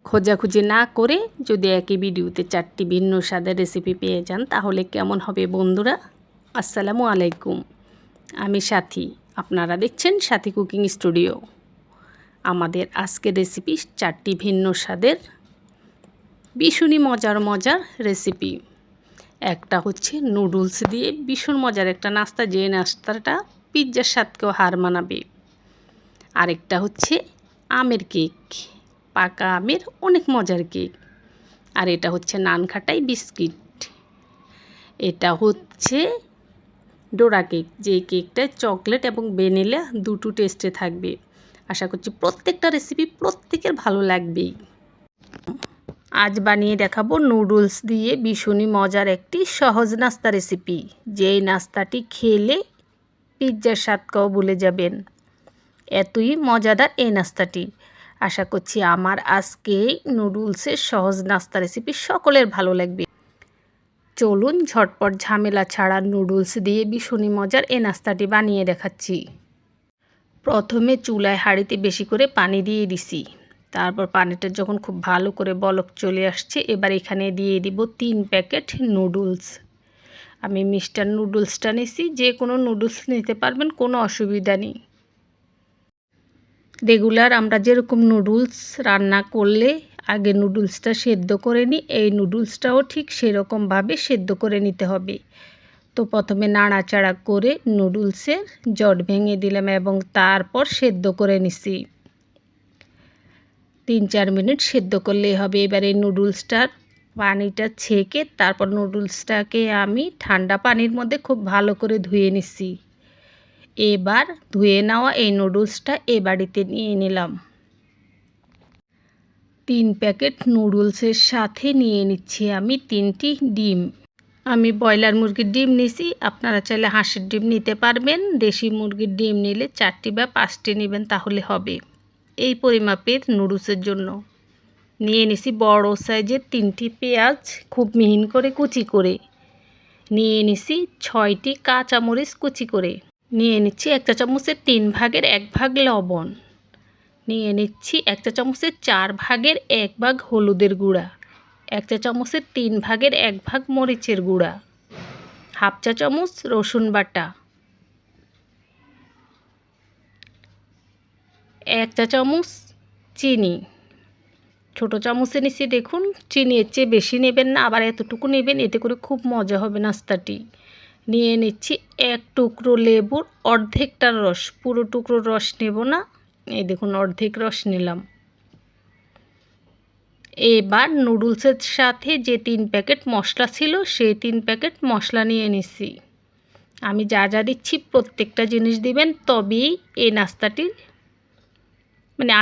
খোঁজাখুঁজি না করে যদি একই ভিডিওতে 4টি ভিন্ন স্বাদের রেসিপি পেয়ে যান তাহলে কেমন হবে বন্ধুরা? আসসালামু আলাইকুম। আমি সাথী, আপনারা দেখছেন সাথী কুকিং স্টুডিও। আমাদের আজকের রেসিপি 4টি ভিন্ন স্বাদের ভীষণই মজার রেসিপি। একটা হচ্ছে নুডলস দিয়ে ভীষণ মজার একটা নাস্তা, যে নাস্তাটা পিৎজার স্বাদকেও হার মানাবে। আরেকটা হচ্ছে আমের কেক, পাকা আমের অনেক মজার কেক। আর এটা হচ্ছে নানখাটাই বিস্কিট। এটা হচ্ছে ডোরা কেক, যে কেকটায় চকলেট এবং ভ্যানিলা দুটো টেস্টে থাকবে। আশা করছি প্রত্যেকটা রেসিপি প্রত্যেকের ভালো লাগবেই। আজ বানিয়ে দেখাবো নুডলস দিয়ে ভীষণই মজার একটি সহজ নাস্তা রেসিপি, যেই নাস্তাটি খেলে পিৎজার স্বাদকেও ভুলে যাবেন। এতই মজাদার এই নাস্তাটি। আশা করছি আমার আজকে নুডলসের সহজ নাস্তা রেসিপি সকলের ভালো লাগবে। চলুন ঝটপট ঝামেলা ছাড়া নুডলস দিয়ে ভীষণই মজার এই নাস্তাটি বানিয়ে দেখাচ্ছি। প্রথমে চুলায় হাঁড়িতে বেশি করে পানি দিয়ে দিছি। তারপর পানিটা যখন খুব ভালো করে বলক চলে আসছে, এবার এখানে দিয়ে দিব 3 প্যাকেট নুডলস। আমি মিস্টার নুডলসটা নিছি, যে কোনো নুডলস নিতে পারবেন, কোনো অসুবিধা নেই। রেগুলার আমরা যেরকম নুডলস রান্না করলে আগে নুডলসটা সেদ্ধ করে নিই, এই নুডলসটাও ঠিক সেরকমভাবে সেদ্ধ করে নিতে হবে। তো প্রথমে নাড়াচাড়া করে নুডলসের জট ভেঙে দিলাম এবং তারপর সেদ্ধ করে নিছি। 3-4 মিনিট সেদ্ধ করলেই হবে। এবার এই নুডলসটার পানিটা ছেঁকে তারপর নুডলসটাকে আমি ঠান্ডা পানির মধ্যে খুব ভালো করে ধুয়ে নিছি। এবার ধুয়ে নেওয়া এই নুডলসটা এ বাড়িতে নিয়ে নিলাম। 3 প্যাকেট নুডলসের সাথে নিয়ে নিচ্ছি আমি 3টি ডিম। আমি ব্রয়লার মুরগির ডিম নিছি, আপনারা চাইলে হাঁসের ডিম নিতে পারবেন। দেশি মুরগির ডিম নিলে 4টি বা 5টি নেবেন, তাহলে হবে। এই পরিমাপের নুডলসের জন্য নিয়ে নিছি বড় সাইজের 3টি পেঁয়াজ খুব মিহিন করে কুচি করে। নিয়ে নিছি 6টি কাঁচামরিচ কুচি করে। নিয়ে নিচ্ছি 1 চা চামচের 3 ভাগের 1 ভাগ লবণ। নিয়ে নিচ্ছি 1 চা চামচের 4 ভাগের 1 ভাগ হলুদের গুঁড়া, 1 চা চামচের 3 ভাগের 1 ভাগ মরিচের গুঁড়া, হাফ চা চামচ রসুন বাটা, 1 চা চামচ চিনি। ছোটো চামচে নিচ্ছি, দেখুন চিনি এর চেয়ে বেশি নেবেন না, আবার এতটুকু নেবেন, এতে করে খুব মজা হবে নাস্তাটি। নিয়ে নিচ্ছি 1 টুকরো লেবুর অর্ধেকটার রস, পুরো টুকরোর রস নেব না। এই দেখুন অর্ধেক রস নিলাম। এবার নুডলসের সাথে যে 3 প্যাকেট মশলা ছিল, সেই 3 প্যাকেট মশলা নিয়ে নিছি। আমি যা যা দিচ্ছি প্রত্যেকটা জিনিস দিবেন, তবেই এই নাস্তাটির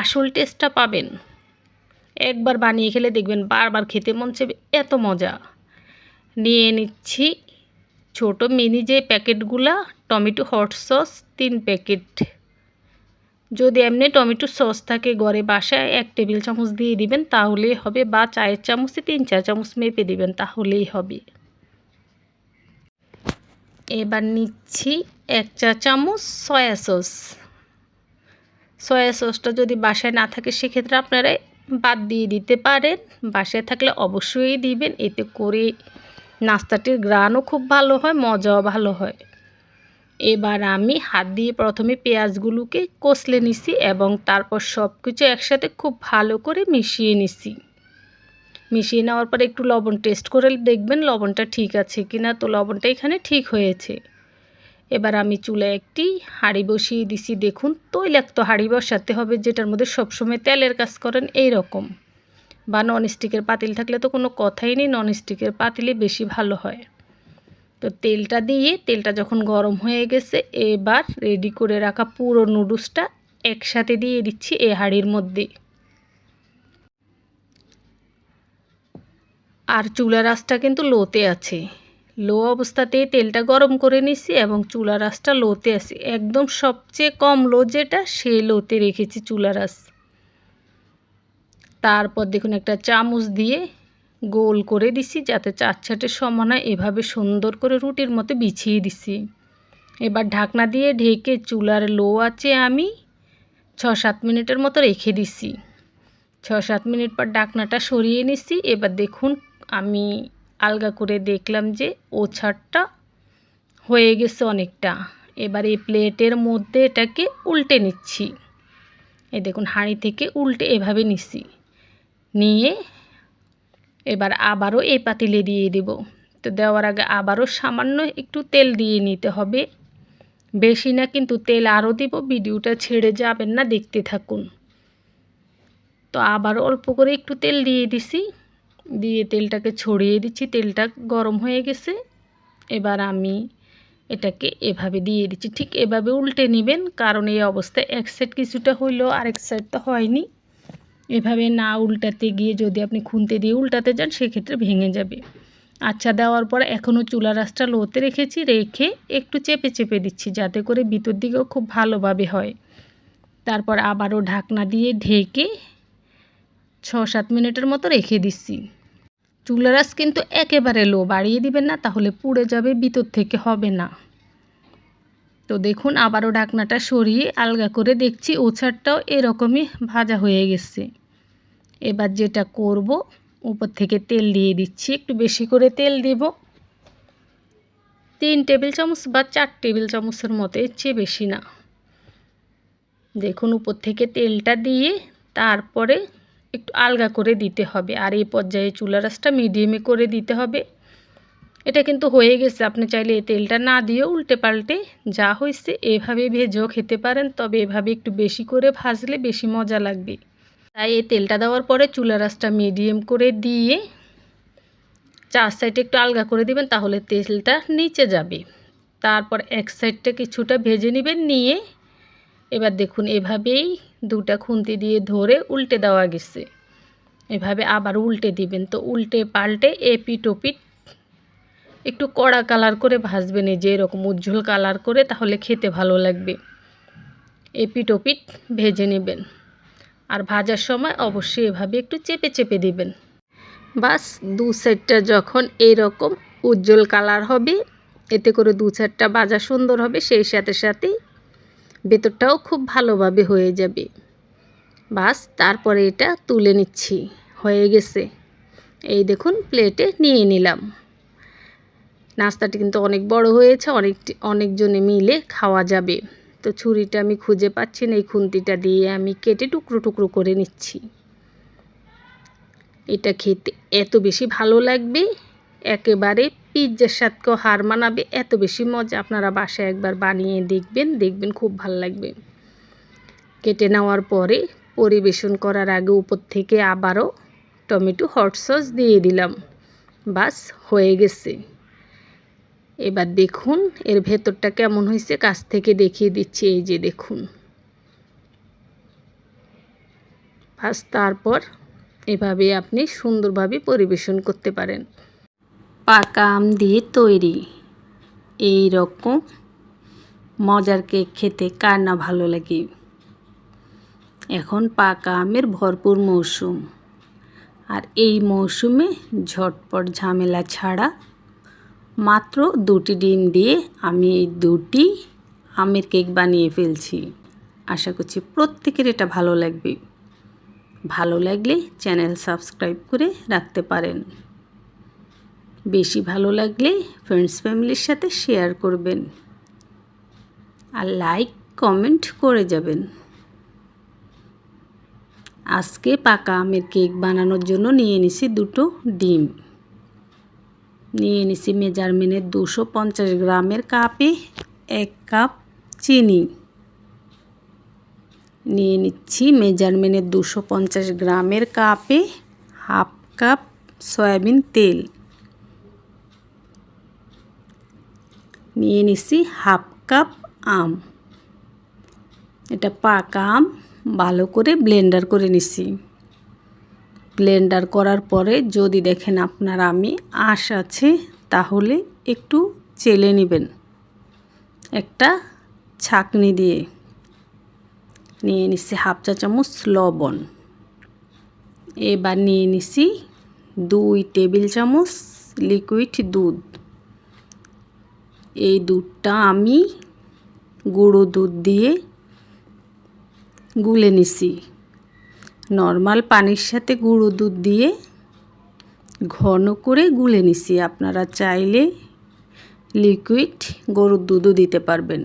আসল টেস্টটা পাবেন। একবার বানিয়ে খেলে দেখবেন বারবার খেতে মন চাইবে, এত মজা। নিয়ে নিচ্ছি ছোট মিনি যে প্যাকেটগুলা টমেটো হট সস 3 প্যাকেট। যদি এমনি টমেটো সস থাকে ঘরে বাসায় 1 টেবিল চামচ দিয়ে দিবেন, তাহলেই হবে, বা চায়ের চামচে 3-4 চামচ মেপে দিবেন, তাহলেই হবে। এবার নিচ্ছি 1 চা চামচ সয়া সস। সয়া সসটা যদি বাসায় না থাকে সেক্ষেত্রে আপনারা বাদ দিয়ে দিতে পারেন, বাসায় থাকলে অবশ্যই দিবেন, এতে করে নাস্তাটির গ্রানও খুব ভালো হয়, মজাও ভালো হয়। এবার আমি হাত দিয়ে প্রথমে পেঁয়াজগুলোকে কষলে নিছি এবং তারপর সব কিছু একসাথে খুব ভালো করে মিশিয়ে নিছি। মিশিয়ে নেওয়ার পরে একটু লবণ টেস্ট করে দেখবেন লবণটা ঠিক আছে কিনা। তো লবণটা এখানে ঠিক হয়েছে। এবার আমি চুলায় একটি হাঁড়ি বসিয়ে দিছি। দেখুন তৈলাক্ত হাঁড়ি বসাতে হবে, যেটার মধ্যে সবসময় তেলের কাজ করেন এই রকম, বা ননস্টিকের পাতিল থাকলে তো কোনো কথাই নেই, ননস্টিকের পাতিলে বেশি ভালো হয়। তো তেলটা দিয়ে, তেলটা যখন গরম হয়ে গেছে, এবার রেডি করে রাখা পুরো নুডলসটা একসাথে দিয়ে দিচ্ছি এই হাঁড়ির মধ্যে। আর চুলার আঁচটা কিন্তু লোতে আছে। লো অবস্থাতেই তেলটা গরম করে নিছি এবং চুলার আঁচটা লোতে আছে, একদম সবচেয়ে কম লো যেটা, সেই লোতে রেখেছি চুলার আঁচ। তারপর দেখুন একটা চামচ দিয়ে গোল করে দিছি, যাতে 4 ছাটের সমান হয়, এভাবে সুন্দর করে রুটির মতো বিছিয়ে দিছি। এবার ঢাকনা দিয়ে ঢেকে চুলার লো আঁচে আমি 6-7 মিনিটের মতো রেখে দিছি। 6-7 মিনিট পর ঢাকনাটা সরিয়ে নিছি। এবার দেখুন আমি আলগা করে দেখলাম যে ওছাড়টা হয়ে গেছে অনেকটা। এবার এই প্লেটের মধ্যে এটাকে উল্টে নিচ্ছি। এই দেখুন হাঁড়ি থেকে উল্টে এভাবে নিচ্ছি, নিয়ে এবার আবারও এই পাতিলে দিয়ে দেব। তো দেওয়ার আগে আবারও সামান্য একটু তেল দিয়ে নিতে হবে, বেশি না কিন্তু তেল আরও দেব। ভিডিওটা ছেড়ে যাবেন না, দেখতে থাকুন। তো আবার অল্প করে একটু তেল দিয়ে দিছি, দিয়ে তেলটাকে ছড়িয়ে দিচ্ছি। তেলটা গরম হয়ে গেছে। এবার আমি এটাকে এভাবে দিয়ে দিচ্ছি। ঠিক এভাবে উল্টে নেবেন, কারণ এই অবস্থায় এক সাইড কিছুটা হইলেও আরেক সাইড তো হয়নি। এভাবে না উল্টাতে গিয়ে যদি আপনি খুন্তি দিয়ে উল্টাতে যান সেক্ষেত্রে ভেঙে যাবে। আচ্ছা, দেওয়ার পর এখনও চুলার আঁচটা লোতে রেখেছি, রেখে একটু চেপে চেপে দিচ্ছি যাতে করে ভিতর দিকেও খুব ভালোভাবে হয়। তারপর আবারও ঢাকনা দিয়ে ঢেকে 6-7 মিনিটের মতো রেখে দিচ্ছি। চুলার আঁচ কিন্তু একেবারে লো, বাড়িয়ে দিবেন না, তাহলে পুড়ে যাবে, ভিতর থেকে হবে না। তো দেখুন আবারও ঢাকনাটা সরিয়ে আলগা করে দেখছি ওছাড়টাও এরকমই ভাজা হয়ে গেছে। এবার যেটা করব, উপর থেকে তেল দিয়ে দিচ্ছি। একটু বেশি করে তেল দেব, 3 টেবিল চামচ বা 4 টেবিল চামচের মতো, এর চেয়ে বেশি না। দেখুন উপর থেকে তেলটা দিয়ে তারপরে একটু আলগা করে দিতে হবে। আর এই পর্যায়ে চুলার আঁচটা মিডিয়ামে করে দিতে হবে। এটা কিন্তু হয়ে গেছে। আপনি চাইলে এই তেলটা না দিয়েও উল্টে পাল্টে যা হয়েছে এভাবে ভেজেও খেতে পারেন, তবে এভাবে একটু বেশি করে ভাজলে বেশি মজা লাগবে। তাই এই তেলটা দেওয়ার পরে চুলার আঁচটা মিডিয়াম করে দিয়ে 4 সাইডে একটু আলগা করে দিবেন, তাহলে তেলটা নিচে যাবে। তারপর এক সাইডটা কিছুটা ভেজে নেবেন, নিয়ে এবার দেখুন এভাবেই দুটা খুন্তি দিয়ে ধরে উল্টে দেওয়া গেছে। এভাবে আবার উল্টে দিবেন। তো উল্টে পাল্টে এপিট ওপিট একটু কড়া কালার করে ভাজবেন, এই যে এরকম উজ্জ্বল কালার করে, তাহলে খেতে ভালো লাগবে। এপিট ওপিট ভেজে নেবেন। আর ভাজার সময় অবশ্যই এভাবে একটু চেপে চেপে দিবেন। বাস দু সাইডটা যখন এইরকম উজ্জ্বল কালার হবে, এতে করে দু সাইডটা ভাজা সুন্দর হবে, সেই সাথে সাথে ভেতরটাও খুব ভালোভাবে হয়ে যাবে। বাস তারপরে এটা তুলে নিচ্ছি, হয়ে গেছে। এই দেখুন প্লেটে নিয়ে নিলাম। নাস্তাটি কিন্তু অনেক বড় হয়েছে, অনেকজনে মিলে খাওয়া যাবে। তো ছুরিটা আমি খুঁজে পাচ্ছি না, এই খুন্তিটা দিয়ে আমি কেটে টুকরো টুকরো করে নিচ্ছি। এটা খেতে এত বেশি ভালো লাগবে, একেবারে পিৎজার স্বাদকেও হার মানাবে, এত বেশি মজা। আপনারা বাসায় একবার বানিয়ে দেখবেন খুব ভালো লাগবে। কেটে নেওয়ার পরে পরিবেশন করার আগে উপর থেকে আবারও টমেটো হট সস দিয়ে দিলাম। বাস হয়ে গেছে। এবার দেখুন এর ভেতরটা কেমন হয়েছে, কাছ থেকে দেখিয়ে দিচ্ছি। এই যে দেখুন। বাস তারপর এভাবে আপনি সুন্দরভাবে পরিবেশন করতে পারেন। পাকা আম দিয়ে তৈরি এই রকম মজার কেক খেতে কার না ভালো লাগে। এখন পাকা আমের ভরপুর মৌসুম, আর এই মৌসুমে ঝটপট ঝামেলা ছাড়া মাত্র 2টি ডিম দিয়ে আমি এই 2টি আমের কেক বানিয়ে ফেলছি। আশা করছি প্রত্যেকের এটা ভালো লাগবে। ভালো লাগলে চ্যানেল সাবস্ক্রাইব করে রাখতে পারেন। বেশি ভালো লাগলে ফ্রেন্ডস ফ্যামিলির সাথে শেয়ার করবেন, আর লাইক কমেন্ট করে যাবেন। আজকে পাকা আমের কেক বানানোর জন্য নিয়ে নিছি 2টো ডিম, নিয়ে নিছি মেজারমেন্টের 250 গ্রামের কাপে 1 কাপ চিনি, নিয়ে নিচ্ছি মেজারমেন্টের 250 গ্রামের কাপে হাফ কাপ সয়াবিন তেল, নিয়ে নিচ্ছি হাফ কাপ আম। এটা পাকা আম ভালো করে ব্লেন্ডার করে নিচ্ছি। ব্লেন্ডার করার পরে যদি দেখেন আপনার আমে আঁশ আছে, তাহলে একটু চেলে নেবেন একটা ছাঁকনি দিয়ে। নিয়ে নিচ্ছি হাফ চা চামচ লবণ। এবার নিয়ে নিচ্ছি 2 টেবিল চামচ লিকুইড দুধ। এই দুধটা আমি গুঁড়ো দুধ দিয়ে গুলে নিছি। নর্মাল পানির সাথে গুঁড়ো দুধ দিয়ে ঘন করে গুলে নিছি। আপনারা চাইলে লিকুইড গরুর দুধও দিতে পারবেন।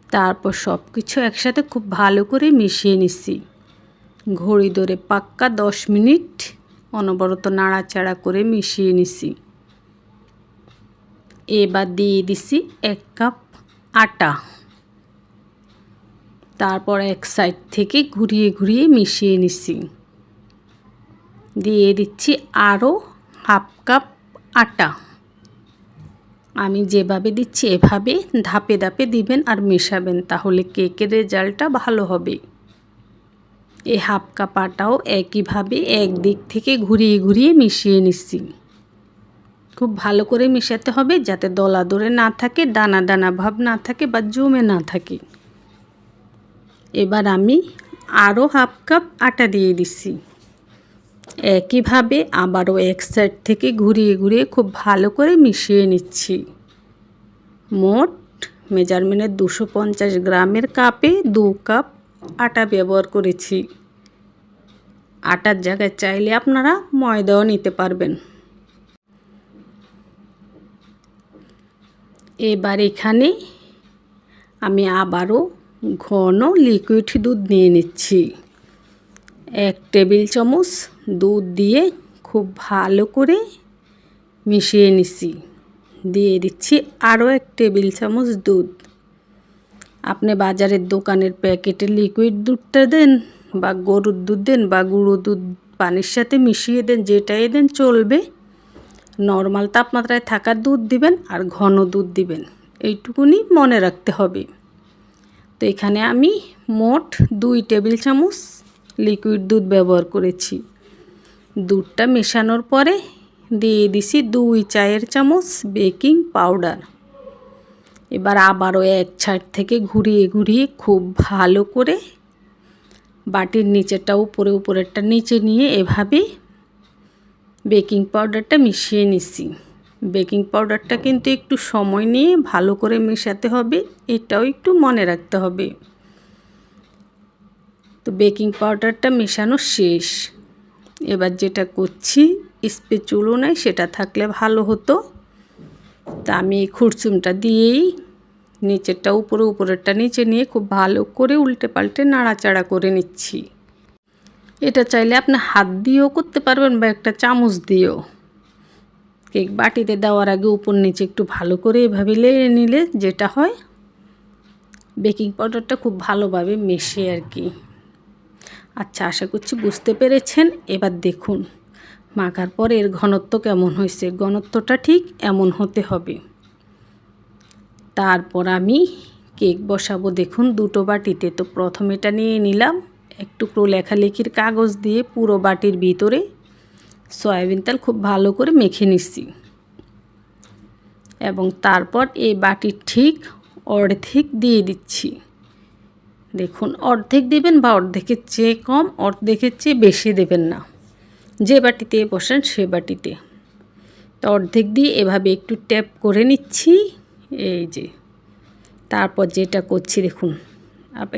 তারপর সব কিছু একসাথে খুব ভালো করে মিশিয়ে নিছি। ঘড়ি ধরে পাক্কা 10 মিনিট অনবরত নাড়াচাড়া করে মিশিয়ে নিছি। এবার দিয়ে দিছি 1 কাপ আটা। তারপর এক সাইড থেকে ঘুরিয়ে ঘুরিয়ে মিশিয়ে নিছি। দিয়ে দিচ্ছি আরও হাফ কাপ আটা। আমি যেভাবে দিচ্ছি এভাবে ধাপে ধাপে দিবেন আর মেশাবেন, তাহলে কেকের রেজাল্টটা ভালো হবে। এই হাফ কাপ আটাও একইভাবে একদিক থেকে ঘুরিয়ে ঘুরিয়ে মিশিয়ে নিচ্ছি। খুব ভালো করে মেশাতে হবে যাতে দলা ধরে না থাকে, দানা দানা ভাব না থাকে বা জমে না থাকে। এবার আমি আরও হাফ কাপ আটা দিয়ে দিচ্ছি। একইভাবে আবারও এক সাইড থেকে ঘুরিয়ে ঘুরিয়ে খুব ভালো করে মিশিয়ে নিচ্ছি। মোট মেজারমেন্টের 250 গ্রামের কাপে 2 কাপ আটা ব্যবহার করেছি। আটার জায়গায় চাইলে আপনারা ময়দাও নিতে পারবেন। এবার এখানে আমি আবারও ঘন লিকুইড দুধ নিয়ে নিচ্ছি। 1 টেবিল চামচ দুধ দিয়ে খুব ভালো করে মিশিয়ে নিচ্ছি। দিয়ে দিচ্ছি আরও 1 টেবিল চামচ দুধ। আপনি বাজারের দোকানের প্যাকেটের লিকুইড দুধটা দেন বা গরুর দুধ দেন বা গুঁড়ো দুধ পানির সাথে মিশিয়ে দেন, যেটাই দেন চলবে। নর্মাল তাপমাত্রায় থাকা দুধ দিবেন আর ঘন দুধ দিবেন, এইটুকুনি মনে রাখতে হবে। তো এখানে আমি মোট 2 টেবিল চামচ লিকুইড দুধ ব্যবহার করেছি। দুধটা মেশানোর পরে দিয়ে দিছি 2 চায়ের চামচ বেকিং পাউডার। এবার আবারও এক সাইড থেকে ঘুরিয়ে ঘুরিয়ে খুব ভালো করে বাটির নিচেরটা উপরে, উপরেরটা নিচে নিয়ে এভাবে বেকিং পাউডারটা মিশিয়ে নিছি। বেকিং পাউডারটা কিন্তু একটু সময় নিয়ে ভালো করে মেশাতে হবে, এটাও একটু মনে রাখতে হবে। তো বেকিং পাউডারটা মেশানো শেষ। এবার যেটা করছি, স্প্যাচুলা নাই, সেটা থাকলে ভালো হতো। তা আমি এই খুরচুমটা দিয়েই নিচেরটা উপরে, উপরেরটা নিচে নিয়ে খুব ভালো করে উল্টে পাল্টে নাড়াচাড়া করে নিচ্ছি। এটা চাইলে আপনি হাত দিয়েও করতে পারবেন বা একটা চামচ দিয়েও। কেক বাটিতে দেওয়ার আগে উপর নিচে একটু ভালো করে এভাবে লেড়ে নিলে যেটা হয়, বেকিং পাউডারটা খুব ভালোভাবে মেশে আর কি। আচ্ছা, আশা করছি বুঝতে পেরেছেন। এবার দেখুন মাখার পর এর ঘনত্ব কেমন হয়েছে। ঘনত্বটা ঠিক এমন হতে হবে। তারপর আমি কেক বসাবো। দেখুন 2টো বাটিতে। তো প্রথমে এটা নিয়ে নিলাম, এক টুকরো লেখালেখির কাগজ দিয়ে পুরো বাটির ভিতরে সয়াবিন তেল খুব ভালো করে মেখে নিচ্ছি। এবং তারপর এই বাটির ঠিক অর্ধেক দিয়ে দিচ্ছি। দেখুন অর্ধেক দিবেন বা অর্ধেকের চেয়ে কম, অর্ধেকের চেয়ে বেশি দেবেন না। যে বাটিতে বসান সে বাটিতে। তো অর্ধেক দিয়ে এভাবে একটু ট্যাপ করে নিচ্ছি, এই যে। তারপর যেটা করছি দেখুন,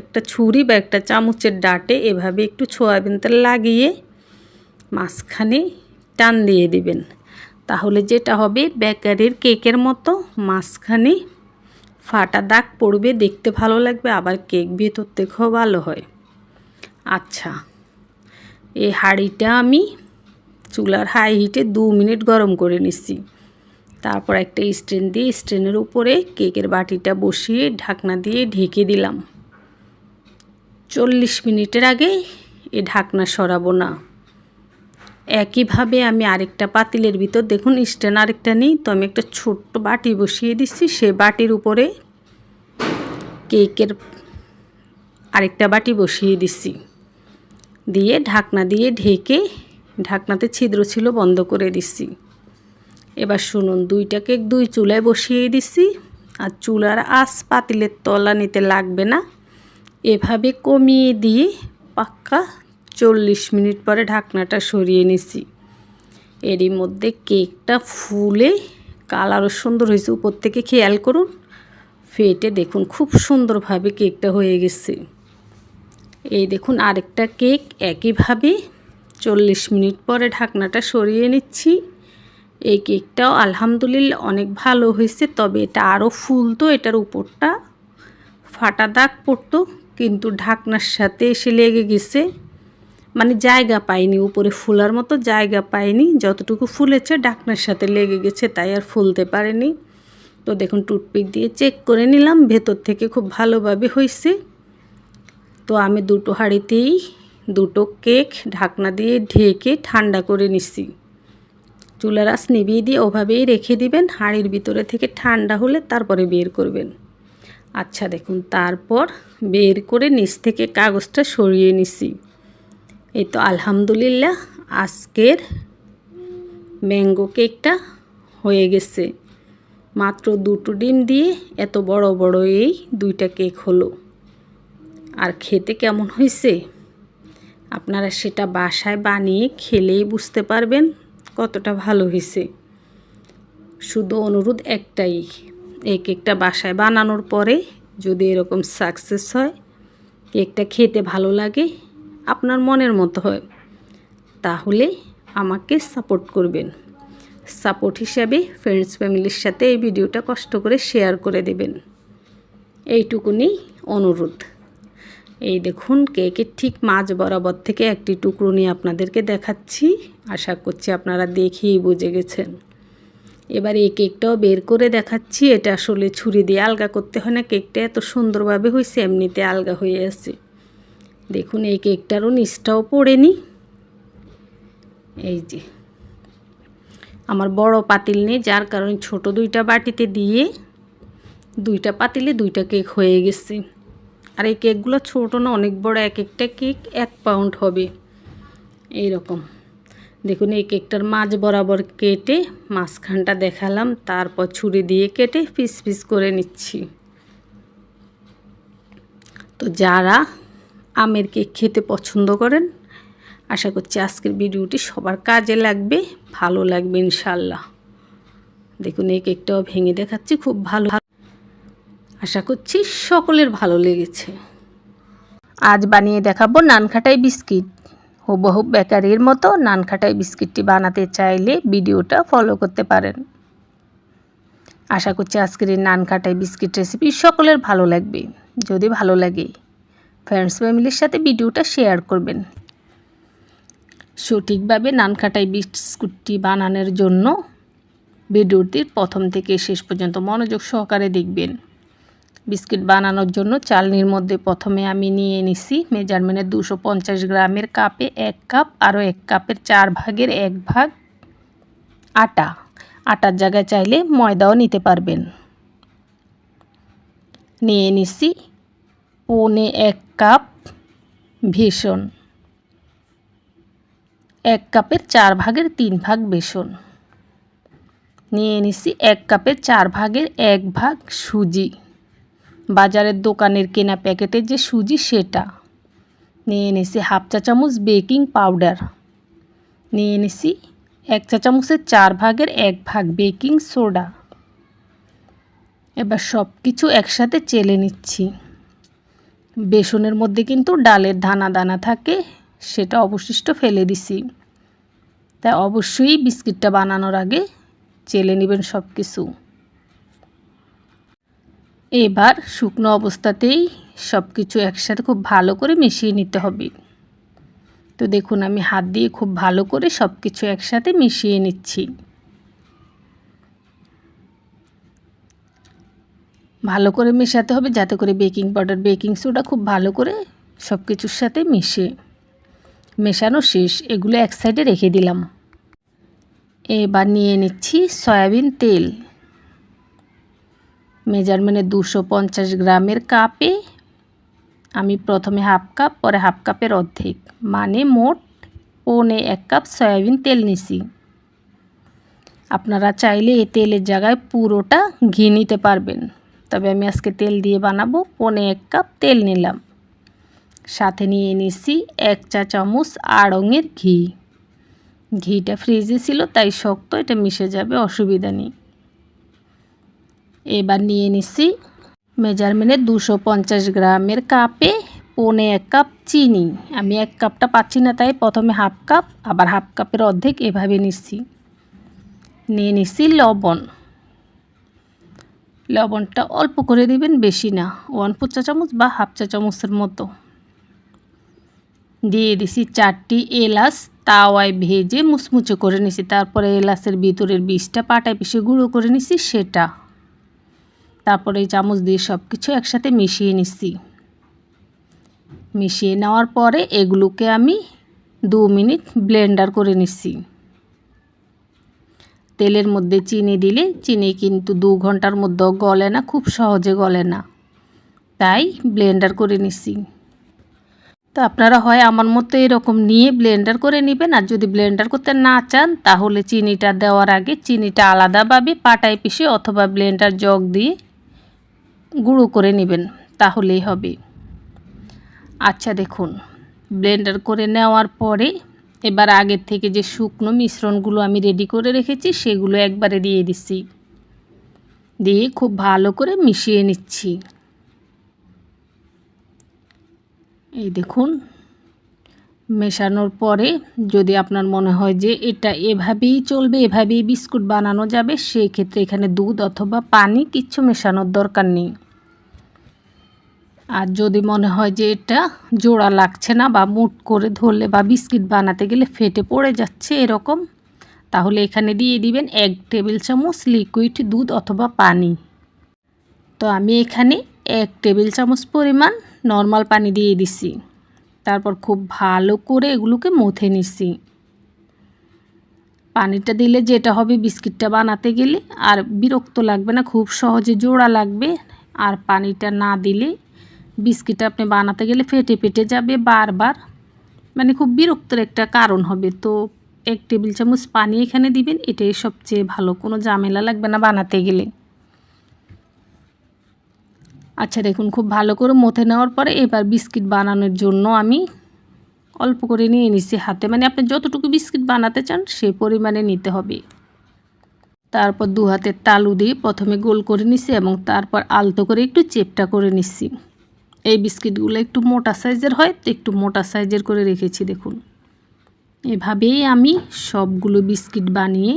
একটা ছুরি বা একটা চামচের ডাটে এভাবে একটু সয়াবিন তেল লাগিয়ে মাঝখানে টান দিয়ে দিবেন। তাহলে যেটা হবে বেকারির কেকের মতো মাঝখানে ফাটা দাগ পড়বে, দেখতে ভালো লাগবে, আবার কেক ভেতর থেকেও ভালো হয়। আচ্ছা, এই হাঁড়িটা আমি চুলার হাই হিটে 2 মিনিট গরম করে নিচ্ছি। তারপর একটা স্ট্যান্ড দিয়ে স্ট্যান্ডের উপরে কেকের বাটিটা বসিয়ে ঢাকনা দিয়ে ঢেকে দিলাম। 40 মিনিটের আগে এই ঢাকনা সরাবো না। একইভাবে আমি আরেকটা পাতিলের ভিতর, দেখুন স্ট্যান্ড আরেকটা নেই, তো আমি একটা ছোট্ট বাটি বসিয়ে দিচ্ছি। সেই বাটির উপরে কেকের আরেকটা বাটি বসিয়ে দিচ্ছি, দিয়ে ঢাকনা দিয়ে ঢেকে, ঢাকনাতে ছিদ্র ছিল বন্ধ করে দিচ্ছি। এবার শুনুন, 2টা কেক 2 চুলায় বসিয়ে দিচ্ছি। আর চুলার আঁচ পাতিলের তলা নিতে লাগবে না, এভাবে কমিয়ে দিয়ে পাক্কা 40 মিনিট পরে ঢাকনাটা সরিয়ে নিছি। এরই মধ্যে কেকটা ফুলে কালারও সুন্দর হয়েছে। উপর থেকে খেয়াল করুন, ফেটে দেখুন খুব সুন্দরভাবে কেকটা হয়ে গেছে। এই দেখুন আরেকটা কেক একইভাবে 40 মিনিট পরে ঢাকনাটা সরিয়ে নিচ্ছি। এই কেকটাও আলহামদুলিল্লাহ অনেক ভালো হয়েছে, তবে এটা আরও ফুলতো, এটার উপরটা ফাটা দাগ পড়তো, কিন্তু ঢাকনার সাথে এসে লেগে গেছে, মানে জায়গা পায়নি, উপরে ফুলার মতো জায়গা পায়নি, যতটুকু ফুলেছে ঢাকনার সাথে লেগে গেছে, তাই আর ফুলতে পারেনি। তো দেখুন টুথপিক দিয়ে চেক করে নিলাম, ভেতর থেকে খুব ভালোভাবে হয়েছে। তো আমি দুটো হাঁড়িতেই দুটো কেক ঢাকনা দিয়ে ঢেকে ঠান্ডা করে নিচ্ছি। চুলার আঁচ নিভিয়ে দিয়ে ওভাবেই রেখে দিবেন, হাঁড়ির ভিতরে থেকে ঠান্ডা হলে তারপরে বের করবেন। আচ্ছা দেখুন, তারপর বের করে নিচ থেকে কাগজটা সরিয়ে নিছি। এই তো আলহামদুলিল্লাহ আজকের ম্যাঙ্গো কেকটা হয়ে গেছে। মাত্র দুটো ডিম দিয়ে এত বড় বড় এই দুইটা কেক হলো। আর খেতে কেমন হয়েছে আপনারা সেটা বাসায় বানিয়ে খেলেই বুঝতে পারবেন কতটা ভালো হয়েছে। শুধু অনুরোধ একটাই, এই কেকটা বাসায় বানানোর পরে যদি এরকম সাকসেস হয়, কেকটা খেতে ভালো লাগে, আপনার মনের মতো হয়, তাহলে আমাকে সাপোর্ট করবেন। সাপোর্ট হিসাবে ফ্রেন্ডস ফ্যামিলির সাথে এই ভিডিওটা কষ্ট করে শেয়ার করে দেবেন, এইটুকুনি অনুরোধ। এই দেখুন কেকের ঠিক মাঝ বরাবর থেকে একটি টুকরো নিয়ে আপনাদেরকে দেখাচ্ছি, আশা করছি আপনারা দেখেই বুঝে গেছেন। এবার এই কেকটাও বের করে দেখাচ্ছি। এটা আসলে ছুরি দিয়ে আলগা করতে হয় না, কেকটা এত সুন্দরভাবে হয়েছে, এমনিতে আলগা হয়ে আছে। দেখুন এই কেকটারও নিচটাও পড়েনি। এই যে আমার বড় পাতিল নেই, যার কারণে ছোট দুইটা বাটিতে দিয়ে দুইটা পাতিলে দুইটা কেক হয়ে গেছে। আর এই কেকগুলো ছোটো না, অনেক বড়, এক একটা কেক 1 পাউন্ড হবে এইরকম। দেখুন এই কেকটার মাঝ বরাবর কেটে মাঝখানটা দেখালাম, তারপর ছুরি দিয়ে কেটে পিস পিস করে নিচ্ছি। তো যারা আমের কেক খেতে পছন্দ করেন, আশা করছি আজকের ভিডিওটি সবার কাজে লাগবে, ভালো লাগবে ইনশাল্লাহ। দেখুন এই কেকটাও ভেঙে দেখাচ্ছি, খুব ভালো, আশা করছি সকলের ভালো লেগেছে। আজ বানিয়ে দেখাবো নানখাটাই বিস্কিট। হুবহু বেকারির মতো নানখাটাই বিস্কিটটি বানাতে চাইলে ভিডিওটা ফলো করতে পারেন। আশা করছি আজকের এই নানখাটাই বিস্কিট রেসিপি সকলের ভালো লাগবে। যদি ভালো লাগে ফ্রেন্ডস ফ্যামিলির সাথে ভিডিওটা শেয়ার করবেন। সঠিকভাবে নানখাটাই বিস্কুটটি বানানোর জন্য ভিডিওটির প্রথম থেকে শেষ পর্যন্ত মনোযোগ সহকারে দেখবেন। বিস্কিট বানানোর জন্য চালনির মধ্যে প্রথমে আমি নিয়ে নিছি মেজারমেন্টে 250 গ্রামের কাপে 1 কাপ, আরও 1 কাপের 4 ভাগের 1 ভাগ আটা। আটার জায়গায় চাইলে ময়দাও নিতে পারবেন। নিয়ে নিছি 1 কাপ বেসন, 1 কাপের 4 ভাগের 3 ভাগ বেসন। নিয়ে নিছি 1 কাপের 4 ভাগের 1 ভাগ সুজি, বাজারের দোকানের কেনা প্যাকেটের যে সুজি সেটা। নিয়ে নিছি হাফ চা চামচ বেকিং পাউডার। নিয়ে নিছি 1 চা চামচের 4 ভাগের 1 ভাগ বেকিং সোডা। এবার সব কিছু একসাথে চেলে নিচ্ছি। বেসনের মধ্যে কিন্তু ডালের দানা দানা থাকে, সেটা অবশিষ্ট ফেলে দিছি। তাই অবশ্যই বিস্কিটটা বানানোর আগে চেলে নেবেন সব কিছু। এবার শুকনো অবস্থাতেই সব কিছু একসাথে খুব ভালো করে মিশিয়ে নিতে হবে। তো দেখুন আমি হাত দিয়ে খুব ভালো করে সব কিছু একসাথে মিশিয়ে নিচ্ছি। ভালো করে মেশাতে হবে যাতে করে বেকিং পাউডার বেকিং সোডা খুব ভালো করে সব কিছুর সাথে মেশানো শেষ। এগুলো এক সাইডে রেখে দিলাম। এবার নিয়ে নিচ্ছি সয়াবিন তেল। মেজারমেন্টে 250 গ্রামের কাপে আমি প্রথমে হাফ কাপ, পরে হাফ কাপের অর্ধেক, মানে মোট 1 কাপ সয়াবিন তেল নিছি। আপনারা চাইলে এই তেলের জায়গায় পুরোটা ঘি নিতে পারবেন, তবে আমি আজকে তেল দিয়ে বানাবো। 1 কাপ তেল নিলাম। সাথে নিয়ে নিছি 1 চা চামচ আড়ঙের ঘি। ঘিটা ফ্রিজে ছিল তাই শক্ত, এটা মিশে যাবে, অসুবিধা নেই। এবার নিয়ে নিছি মেজারমেন্টে 250 গ্রামের কাপে 1 কাপ চিনি। আমি 1 কাপটা পাচ্ছি না, তাই প্রথমে হাফ কাপ, আবার হাফ কাপের অর্ধেক এভাবে নিচ্ছি। নিয়ে নিচ্ছি লবণ। লবণটা অল্প করে দিবেন, বেশি না, 1/4 চা চামচ বা হাফ চা চামচের মতো। দিয়ে দিছি 4টি এলাচ, তাওয়ায় ভেজে মুচমুচে করে নিছি। তারপরে এলাচের ভিতরের বীজটা পাটায় পিষে গুঁড়ো করে নিছি সেটা। তারপরে এই চামচ দিয়ে সব কিছু একসাথে মিশিয়ে নিচ্ছি। মিশিয়ে নেওয়ার পরে এগুলোকে আমি 2 মিনিট ব্লেন্ডার করে নিচ্ছি। তেলের মধ্যে চিনি দিলে চিনি কিন্তু 2 ঘন্টার মধ্যেও গলে না, খুব সহজে গলে না, তাই ব্লেন্ডার করে নিচ্ছি। তো আপনারা হয় আমার মতো এরকম নিয়ে ব্লেন্ডার করে নেবেন, আর যদি ব্লেন্ডার করতে না চান তাহলে চিনিটা দেওয়ার আগে চিনিটা আলাদাভাবে পাটায় পিষে অথবা ব্লেন্ডার জগ দিয়ে গুঁড়ো করে নেবেন, তাহলেই হবে। আচ্ছা দেখুন, ব্লেন্ডার করে নেওয়ার পরে এবার আগের থেকে যে শুকনো মিশ্রণগুলো আমি রেডি করে রেখেছি সেগুলো একবারে দিয়ে দিচ্ছি। দিয়ে খুব ভালো করে মিশিয়ে নিচ্ছি। এই দেখুন, মেশানোর পরে যদি আপনার মনে হয় যে এটা এভাবেই চলবে, এভাবেই বিস্কুট বানানো যাবে, সেই ক্ষেত্রে এখানে দুধ অথবা পানি কিচ্ছু মেশানোর দরকার নেই। আর যদি মনে হয় যে এটা জোড়া লাগছে না বা মুট করে ধরলে বা বিস্কিট বানাতে গেলে ফেটে পড়ে যাচ্ছে এরকম, তাহলে এখানে দিয়ে দিবেন 1 টেবিল চামচ লিকুইড দুধ অথবা পানি। তো আমি এখানে 1 টেবিল চামচ পরিমাণ নর্মাল পানি দিয়ে দিছি। তারপর খুব ভালো করে এগুলোকে মথে নিচ্ছি। পানিটা দিলে যেটা হবে, বিস্কিটটা বানাতে গেলে আর বিরক্ত লাগবে না, খুব সহজে জোড়া লাগবে। আর পানিটা না দিলে বিস্কিট আপনি বানাতে গেলে ফেটে ফেটে যাবে বারবার, মানে খুব বিরক্তের একটা কারণ হবে। তো 1 টেবিল চামচ পানি এখানে দিবেন, এটাই সবচেয়ে ভালো, কোনো ঝামেলা লাগবে না বানাতে গেলে। আচ্ছা দেখুন, খুব ভালো করে মথে নেওয়ার পরে এবার বিস্কিট বানানোর জন্য আমি অল্প করে নিয়ে নিচ্ছি হাতে, মানে আপনি যতটুকু বিস্কিট বানাতে চান সেই পরিমাণে নিতে হবে। তারপর 2 হাতের তালু দিয়ে প্রথমে গোল করে নিচ্ছি এবং তারপর আলতো করে একটু চেপটা করে নিচ্ছি। এই বিস্কিটগুলো একটু মোটা সাইজের হয়, তো একটু মোটা সাইজের করে রেখেছি। দেখুন, এভাবেই আমি সবগুলো বিস্কিট বানিয়ে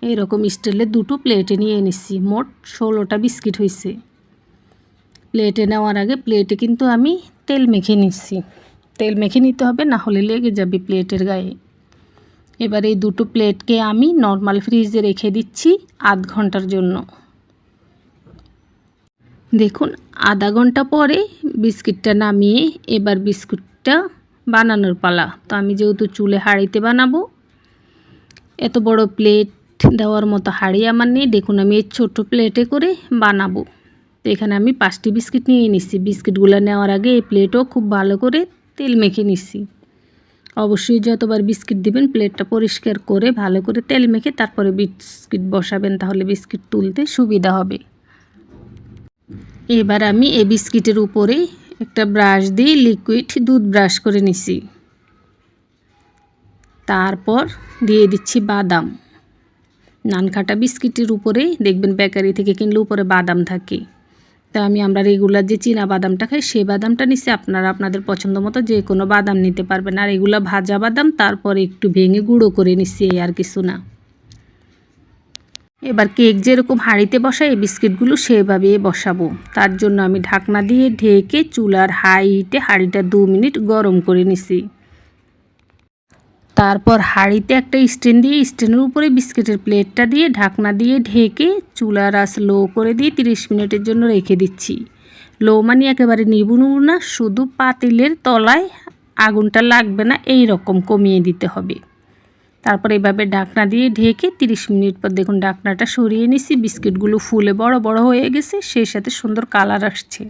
এরকম স্টিলের 2টো প্লেটে নিয়ে নিচ্ছি। মোট 16টা বিস্কিট হয়েছে। প্লেটে নেওয়ার আগে প্লেটে কিন্তু আমি তেল মেখে নিচ্ছি। তেল মেখে নিতে হবে, না হলে লেগে যাবে প্লেটের গায়ে। এবার এই 2টো প্লেটকে আমি নর্মাল ফ্রিজে রেখে দিচ্ছি আধ ঘন্টার জন্য। দেখুন, আধা ঘন্টা পরে বিস্কিটটা নামিয়ে এবার বিস্কুটটা বানানোর পালা। তো আমি যেহেতু চুলে হাঁড়িতে বানাবো, এত বড় প্লেট দেওয়ার মতো হাঁড়ি আমার নেই। দেখুন, আমি এই ছোট প্লেটে করে বানাবো। তো এখানে আমি 5টি বিস্কিট নিয়ে নিচ্ছি। বিস্কিটগুলো নেওয়ার আগে এই প্লেটও খুব ভালো করে তেল মেখে নিচ্ছি। অবশ্যই যতবার বিস্কিট দিবেন প্লেটটা পরিষ্কার করে ভালো করে তেল মেখে তারপরে বিস্কিট বসাবেন, তাহলে বিস্কিট তুলতে সুবিধা হবে। এবার আমি এই বিস্কিটের উপরে একটা ব্রাশ দিয়ে লিকুইড দুধ ব্রাশ করে নিছি। তারপর দিয়ে দিচ্ছি বাদাম। নানকাটা বিস্কিটের উপরে দেখবেন বেকারি থেকে কিনলে উপরে বাদাম থাকে, তো আমরা রেগুলার যে চীনা বাদামটা খাই সেই বাদামটা নিচ্ছি। আপনারা আপনাদের পছন্দ মতো যে কোনো বাদাম নিতে পারবেন। আর এগুলো ভাজা বাদাম, তারপরে একটু ভেঙে গুঁড়ো করে নিচ্ছি, আর কিছু না। এবার কেক যেরকম হাঁড়িতে বসাই এই বিস্কিটগুলো সেভাবে বসাবো। তার জন্য আমি ঢাকনা দিয়ে ঢেকে চুলার হাই হিটে হাঁড়িটা 2 মিনিট গরম করে নিছি। তারপর হাঁড়িতে একটা স্ট্যান্ড দিয়ে স্ট্যান্ডের উপরে বিস্কিটের প্লেটটা দিয়ে ঢাকনা দিয়ে ঢেকে চুলার আঁচ লো করে দিয়ে 30 মিনিটের জন্য রেখে দিচ্ছি। লো মানে একেবারে নিবুনো না, শুধু পাতিলের তলায় আগুনটা লাগবে না, এই রকম কমিয়ে দিতে হবে। তারপর এভাবে ঢাকনা দিয়ে ঢেকে 30 মিনিট পর দেখুন ঢাকনাটা সরিয়ে নিছি। বিস্কিটগুলো ফুলে বড় বড় হয়ে গেছে, সেই সাথে সুন্দর কালার আসছে।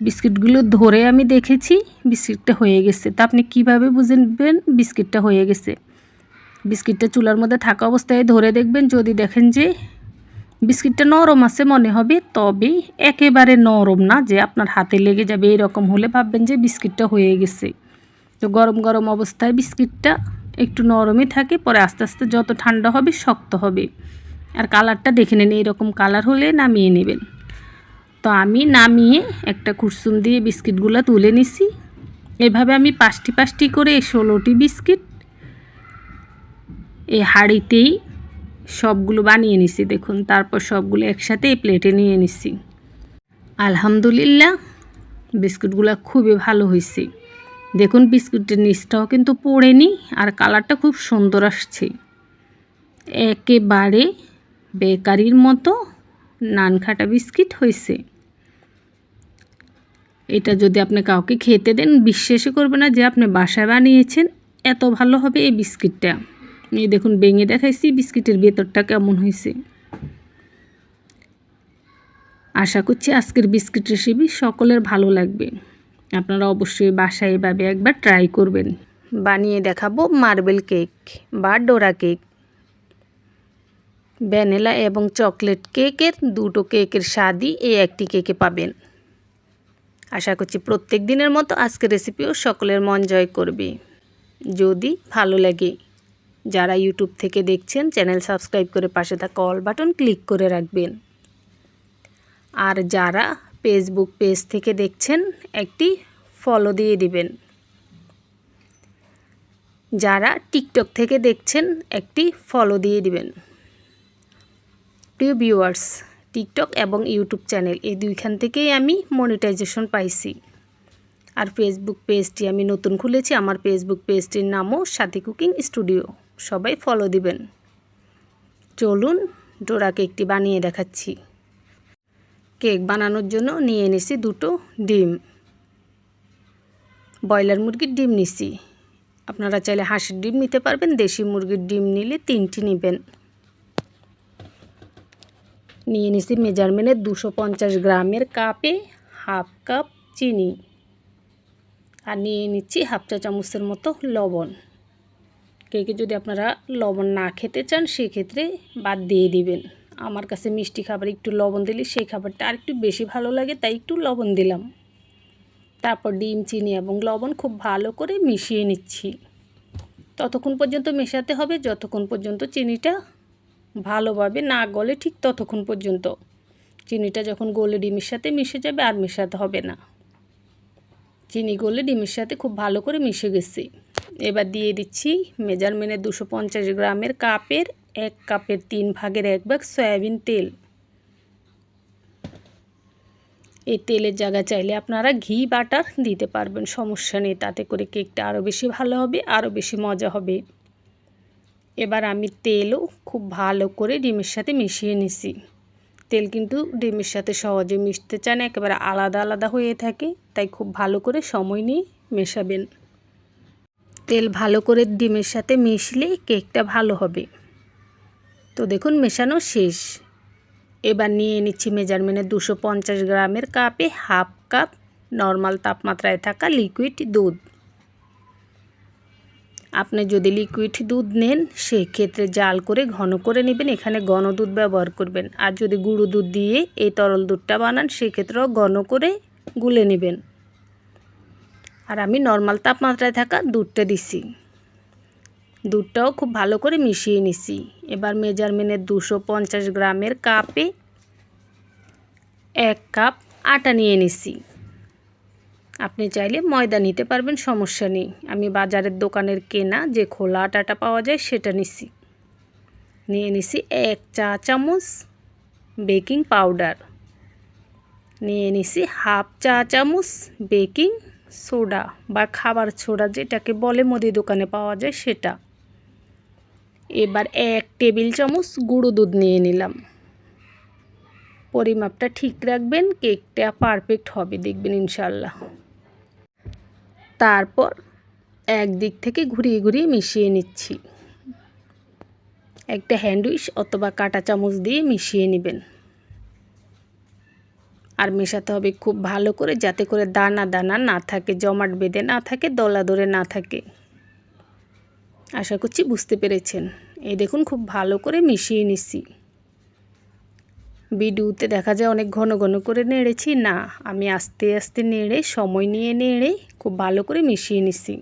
বিস্কিটগুলো ধরে আমি দেখেছি বিস্কিটটা হয়ে গেছে। তা আপনি কীভাবে বুঝবেন বিস্কিটটা হয়ে গেছে? বিস্কিটটা চুলার মধ্যে থাকা অবস্থায় ধরে দেখবেন, যদি দেখেন যে বিস্কিটটা নরম আছে মনে হবে, তবে একেবারে নরম না যে আপনার হাতে লেগে যাবে, এরকম হলে ভাববেন যে বিস্কিটটা হয়ে গেছে। তো গরম গরম অবস্থায় বিস্কিটটা একটু নরমই থাকে, পরে আস্তে আস্তে যত ঠান্ডা হবে শক্ত হবে। আর কালারটা দেখে নিন, এরকম কালার হলে নামিয়ে নেবেন। তো আমি নামিয়ে একটা কুরসুম দিয়ে বিস্কিটগুলো তুলে নিছি। এভাবে আমি 5টি করে 16টি বিস্কিট এই হাঁড়িতেই সবগুলো বানিয়ে নিছি দেখুন। তারপর সবগুলো একসাথে এই প্লেটে নিয়ে নিছি। আলহামদুলিল্লাহ বিস্কুটগুলো খুবই ভালো হয়েছে। দেখুন বিস্কুটের নিচটাও কিন্তু পড়েনি আর কালারটা খুব সুন্দর আসছে। একেবারে বেকারির মতো নানখাটা বিস্কিট হয়েছে। এটা যদি আপনি কাউকে খেতে দেন বিশ্বাসই করবে না যে আপনি বাসায় বানিয়েছেন। এত ভালো হবে এই বিস্কিটটা। এই দেখুন ভেঙে দেখাইছি বিস্কিটের ভেতরটা কেমন হয়েছে। আশা করছি আজকের বিস্কিট রেসিপি সকলের ভালো লাগবে। আপনারা অবশ্যই বাসায় এভাবে একবার ট্রাই করবেন। বানিয়ে দেখাবো মার্বেল কেক বা ডোরা কেক। ভ্যানিলা এবং চকলেট কেকের দুটো কেকের স্বাদই এই একটি কেকে পাবেন। আশা করছি প্রত্যেক দিনের মতো আজকের রেসিপিও সকলের মন জয় করবে। যদি ভালো লাগে, যারা ইউটিউব থেকে দেখছেন চ্যানেল সাবস্ক্রাইব করে পাশে থাকা অল বাটন ক্লিক করে রাখবেন। আর যারা ফেসবুক পেজ থেকে দেখছেন একটি ফলো দিয়ে দিবেন। যারা টিকটক থেকে দেখছেন একটি ফলো দিয়ে দিবেন। প্রিয় ভিউয়ার্স, টিকটক এবং ইউটিউব চ্যানেল এই দুইখান থেকেই আমি মনিটাইজেশন পাইছি। আর ফেসবুক পেজটি আমি নতুন খুলেছি। আমার ফেসবুক পেজটির নামও সাথী কুকিং স্টুডিও। সবাই ফলো দিবেন। চলুন ডোরা কেকটি বানিয়ে দেখাচ্ছি। কেক বানানোর জন্য নিয়ে নিছি দুটো ডিম। ব্রয়লার মুরগির ডিম নিছি। আপনারা চাইলে হাঁসের ডিম নিতে পারবেন। দেশি মুরগির ডিম নিলে 3টি নেবেন। নিয়ে নিছি মেজারমেন্টের 250 গ্রামের কাপে হাফ কাপ চিনি। আর নিয়ে নিচ্ছি হাফ চা চামচের মতো লবণ। কেকে যদি আপনারা লবণ না খেতে চান সেক্ষেত্রে বাদ দিয়ে দিবেন। আমার কাছে মিষ্টি খাবার একটু লবণ দিলে সেই খাবারটা আর একটু বেশি ভালো লাগে, তাই একটু লবণ দিলাম। তারপর ডিম, চিনি এবং লবণ খুব ভালো করে মিশিয়ে নিচ্ছি। ততক্ষণ পর্যন্ত মেশাতে হবে যতক্ষণ পর্যন্ত চিনিটা ভালোভাবে না গলে, ঠিক ততক্ষণ পর্যন্ত। চিনিটা যখন গলে ডিমের সাথে মিশে যাবে আর মেশাতে হবে না। চিনি গলে ডিমের সাথে খুব ভালো করে মিশে গেছে। এবার দিয়ে দিচ্ছি মেজারমেন্টের 250 গ্রামের কাপের 1 কাপের 3 ভাগের 1 ভাগ সয়াবিন তেল। এই তেলের জায়গা চাইলে আপনারা ঘি বাটার দিতে পারবেন, সমস্যা নেই। তাতে করে কেকটা আরও বেশি ভালো হবে, আরও বেশি মজা হবে। এবার আমি তেলও খুব ভালো করে ডিমের সাথে মিশিয়ে নিছি। তেল কিন্তু ডিমের সাথে সহজে মিশতে চায় না, একেবারে আলাদা আলাদা হয়ে থাকে, তাই খুব ভালো করে সময় নিয়ে মেশাবেন। তেল ভালো করে ডিমের সাথে মিশলে কেকটা ভালো হবে। তো দেখুন মেশানো শেষ। এবার নিয়ে নিচ্ছি মেজারমেন্টের 250 গ্রামের কাপে হাফ কাপ নর্মাল তাপমাত্রায় থাকা লিকুইড দুধ। আপনি যদি লিকুইড দুধ নেন সেক্ষেত্রে জাল করে ঘন করে নেবেন, এখানে ঘন দুধ ব্যবহার করবেন। আর যদি গুঁড়ো দুধ দিয়ে এই তরল দুধটা বানান সেক্ষেত্রেও ঘন করে গুলে নেবেন। আর আমি নর্মাল তাপমাত্রায় থাকা দুধটা দিছি। দুধটাও খুব ভালো করে মিশিয়ে নিছি। এবার মেজারমেন্টের 250 গ্রামের কাপে 1 কাপ আটা নিয়ে নিছি। আপনি চাইলে ময়দা নিতে পারবেন, সমস্যা নেই। আমি বাজারের দোকানের কেনা যে খোলা আটাটা পাওয়া যায় সেটা নিছি। নিয়ে নিছি 1 চা চামচ বেকিং পাউডার। নিয়ে নিছি হাফ চা চামচ বেকিং সোডা বা খাবার সোডা যেটাকে বলে মুদি দোকানে পাওয়া যায় সেটা। এবার 1 টেবিল চামচ গুঁড়ো দুধ নিয়ে নিলাম। পরিমাপটা ঠিক রাখবেন, কেকটা পারফেক্ট হবে দেখবেন ইনশাল্লাহ। তারপর একদিক থেকে ঘুরিয়ে ঘুরিয়ে মিশিয়ে নিচ্ছি। একটা হ্যান্ড উইচ অথবা কাঁটা চামচ দিয়ে মিশিয়ে নেবেন। আর মেশাতে হবে খুব ভালো করে, যাতে করে দানা দানা না থাকে, জমাট বেঁধে না থাকে, দলা ধরে না থাকে। আশা করছি বুঝতে পেরেছেন। এই দেখুন খুব ভালো করে মিশিয়ে নিচ্ছি। ভিডিওতে দেখা যায় অনেক ঘন ঘন করে নেড়েছি, না আমি আস্তে আস্তে নেড়ে সময় নিয়ে নেড়ে খুব ভালো করে মিশিয়ে নিচ্ছি।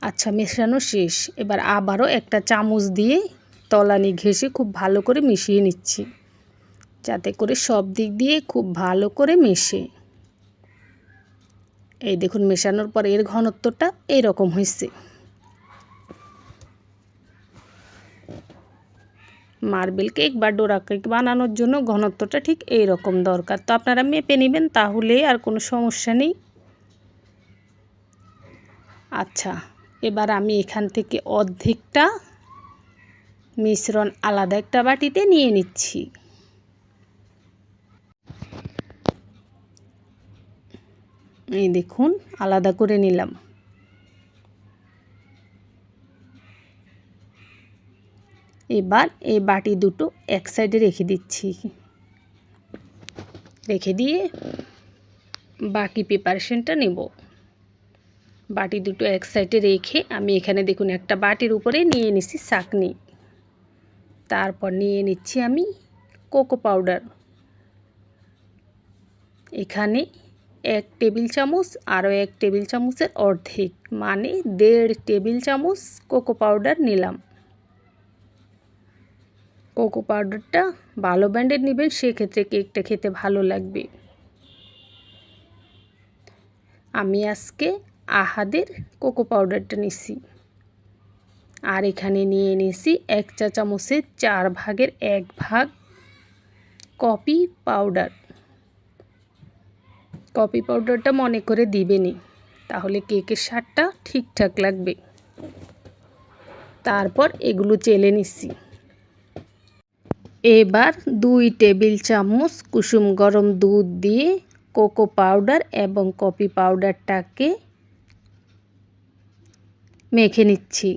আচ্ছা মেশানো শেষ। এবার আবারও একটা চামচ দিয়ে তলানি ঘেঁষে খুব ভালো করে মিশিয়ে নিচ্ছি। যাতে করে সব দিক দিয়ে খুব ভালো করে মেশে। এই দেখুন মেশানোর পর এর ঘনত্বটা এইরকম হয়েছে। মার্বেল কেক বা ডোরা কেক বানানোর জন্য ঘনত্বটা ঠিক এই রকম দরকার। তো আপনারা মেপে নেবেন, তাহলে আর কোনো সমস্যা নেই। আচ্ছা, এবার আমি এখান থেকে অর্ধেকটা মিশ্রণ আলাদা একটা বাটিতে নিয়ে নিচ্ছি। এই দেখুন আলাদা করে নিলাম। এবার এই বাটি দুটো এক সাইডে রেখে দিচ্ছি। রেখে দিয়ে বাকি প্রিপারেশনটা নেব। বাটি দুটো এক সাইডে রেখে আমি এখানে দেখুন একটা বাটির উপরে নিয়ে নিচ্ছি ছাঁকনি। তারপর নিয়ে নিচ্ছি আমি কোকো পাউডার। এখানে 1 টেবিল চামচ, আরও 1 টেবিল চামচের অর্ধেক, মানে 1.5 টেবিল চামচ কোকো পাউডার নিলাম। কোকো পাউডারটা ভালো ব্র্যান্ডের নেবেন, সেক্ষেত্রে কেকটা খেতে ভালো লাগবে। আমি আজকে আহাদের কোকো পাউডারটা নিছি। আর এখানে নিয়ে নিছি 1 চা চামচের 4 ভাগের 1 ভাগ কফি পাউডার। কফি পাউডারটা মনে করে দিবেনই, তাহলে কেকের স্বাদটা ঠিকঠাক লাগবে। তারপর এগুলো চেলে নিচ্ছি। এবার 2 টেবিল চামচ কুসুম গরম দুধ দিয়ে কোকো পাউডার এবং কফি পাউডারটাকে মেখে নিচ্ছি।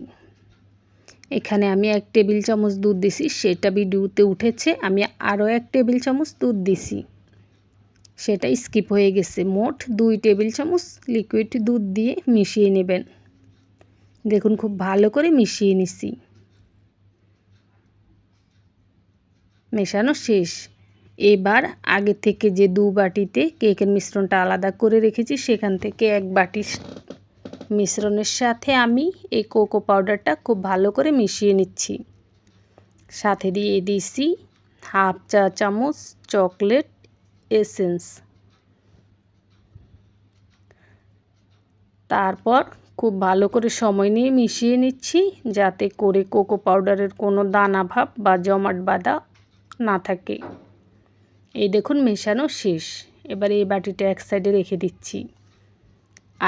এখানে আমি 1 টেবিল চামচ দুধ দিছি, সেটা ভিডিওতে উঠেছে। আমি আরও 1 টেবিল চামচ দুধ দিছি, সেটা স্কিপ হয়ে গেছে। মোট 2 টেবিল চামচ লিকুইড দুধ দিয়ে মিশিয়ে নেবেন। দেখুন খুব ভালো করে মিশিয়ে নিছি। মেশানো শেষ। এবার আগে থেকে যে 2 বাটিতে কেকের মিশ্রণটা আলাদা করে রেখেছি, সেখান থেকে 1 বাটি মিশ্রণের সাথে আমি এই কোকো পাউডারটা খুব ভালো করে মিশিয়ে নিচ্ছি। সাথে দিয়ে দিয়েছি হাফ চা চামচ চকলেট এসেন্স। তারপর খুব ভালো করে সময় নিয়ে মিশিয়ে নিচ্ছি, যাতে করে কোকো পাউডারের কোনো দানা ভাব বা জমাট বাঁধা না থাকে। এই দেখুন মেশানো শেষ। এবার এই বাটিটা এক সাইডে রেখে দিচ্ছি।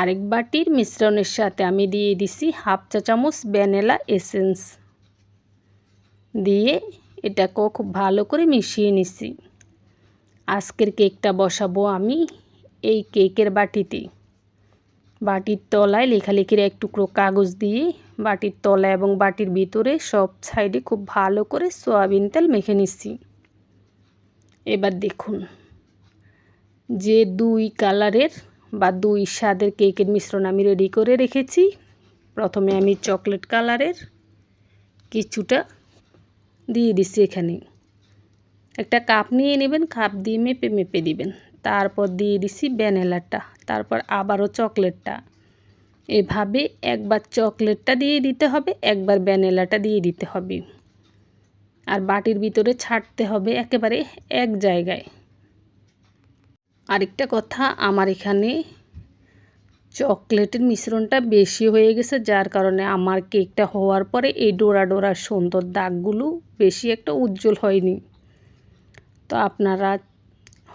আরেক বাটির মিশ্রণের সাথে আমি দিয়ে দিছি হাফ চা চামচ ভ্যানিলা এসেন্স দিয়ে এটাকেও খুব ভালো করে মিশিয়ে নিচ্ছি। আজকের কেকটা বসাবো আমি এই কেকের বাটিতে। বাটির তলায় লেখালেখির এক টুকরো কাগজ দিয়ে বাটির তলা এবং বাটির ভিতরে সব সাইডে খুব ভালো করে সয়াবিন তেল মেখে নিচ্ছি। এবার দেখুন যে 2 কালারের বা 2 স্বাদের কেকের মিশ্রণ আমি রেডি করে রেখেছি। প্রথমে আমি চকলেট কালারের কিছুটা দিয়ে দিচ্ছি। এখানে একটা কাপ নিয়ে নেবেন, কাপ দিয়ে মেপে মেপে দিবেন। তারপর দিয়ে দিছি ভ্যানিলাটা, তারপর আবারও চকলেটটা। এভাবে একবার চকলেটটা দিয়ে দিতে হবে, একবার ভ্যানিলাটা দিয়ে দিতে হবে। আর বাটির ভিতরে ছাড়তে হবে একেবারে এক জায়গায়। আরেকটা কথা, আমার এখানে চকলেটের মিশ্রণটা বেশি হয়ে গেছে, যার কারণে আমার কেকটা হওয়ার পরে এই ডোরা ডোরা সুন্দর দাগগুলো বেশি একটা উজ্জ্বল হয়নি। তো আপনারা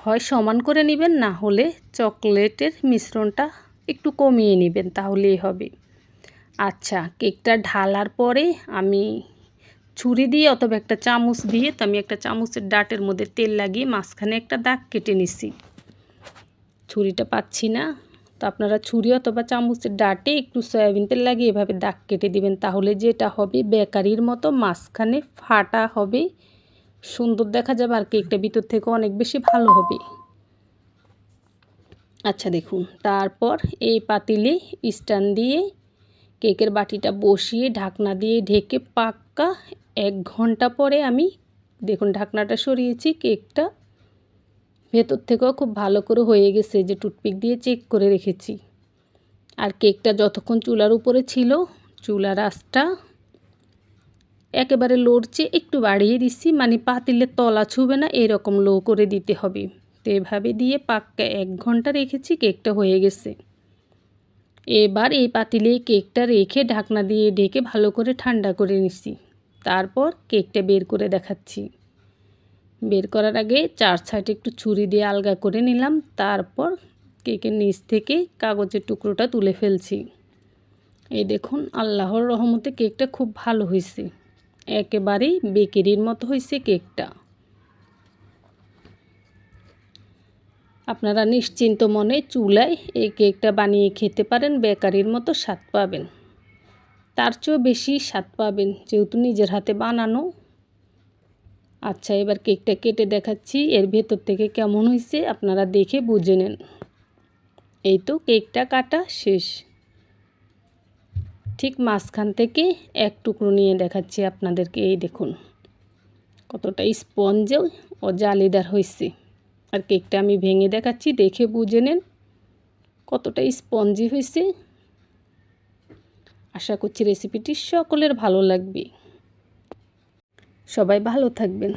হয় সমান করে নেবেন, না হলে চকলেটের মিশ্রণটা একটু কমিয়ে নেবেন, তাহলেই হবে। আচ্ছা, কেকটা ঢালার পরে আমি ছুরি দিয়ে অথবা একটা চামচ দিয়ে, তো আমি একটা চামচের ডাটের মধ্যে তেল লাগিয়ে মাঝখানে একটা দাগ কেটে নিছি। ছুরিটা পাচ্ছি না, তো আপনারা ছুরি অথবা চামচের ডাটে একটু সয়াবিন তেল লাগিয়ে এভাবে দাগ কেটে দিবেন, তাহলে যেটা হবে বেকারির মতো মাঝখানে ফাটা হবে, সুন্দর দেখা যাবে, আর কেকটা ভিতর থেকে অনেক বেশি ভালো হবে। আচ্ছা দেখুন, তারপর এই পাতিলে স্ট্যান্ড দিয়ে কেকের বাটিটা বসিয়ে ঢাকনা দিয়ে ঢেকে পাক্কা 1 ঘন্টা পরে আমি দেখুন ঢাকনাটা সরিয়েছি। কেকটা ভেতর থেকেও খুব ভালো করে হয়ে গেছে, যে টুথপিক দিয়ে চেক করে রেখেছি। আর কেকটা যতক্ষণ চুলার উপরে ছিল, চুলার আঁচটা একেবারে লোর চেয়ে একটু বাড়িয়ে দিচ্ছি, মানে পাতিলের তলা ছুবে না, এরকম লো করে দিতে হবে। তো এভাবে দিয়ে পাক্কা 1 ঘন্টা রেখেছি, কেকটা হয়ে গেছে। এবার এই পাতিলে কেকটা রেখে ঢাকনা দিয়ে ঢেকে ভালো করে ঠান্ডা করে নিচ্ছি। তারপর কেকটা বের করে দেখাচ্ছি। বের করার আগে 4 সাইডে একটু ছুরি দিয়ে আলগা করে নিলাম। তারপর কেকের নিচ থেকে কাগজের টুকরোটা তুলে ফেলছি। এই দেখুন, আল্লাহর রহমতে কেকটা খুব ভালো হয়েছে, একেবারেই বেকারির মতো হয়েছে কেকটা। আপনারা নিশ্চিন্ত মনে চুলায় এই কেকটা বানিয়ে খেতে পারেন, বেকারির মতো স্বাদ পাবেন, তার চেয়েও বেশি স্বাদ পাবেন যেহেতু নিজের হাতে বানানো। আচ্ছা, এবার কেকটা কেটে দেখাচ্ছি এর ভেতর থেকে কেমন হয়েছে, আপনারা দেখে বুঝে নেন। এই তো কেকটা কাটা শেষ। ঠিক মাঝখান থেকে এক টুকরো নিয়ে দেখাচ্ছি আপনাদেরকে। এই দেখুন কতটা স্পঞ্জ ও জালিদার হয়েছে। আর কেকটা আমি ভেঙে দেখাচ্ছি, দেখে বুঝে নেন কতটা স্পঞ্জি হয়েছে। আশা করছি রেসিপিটি সকলের ভালো লাগবে। সবাই ভালো থাকবেন।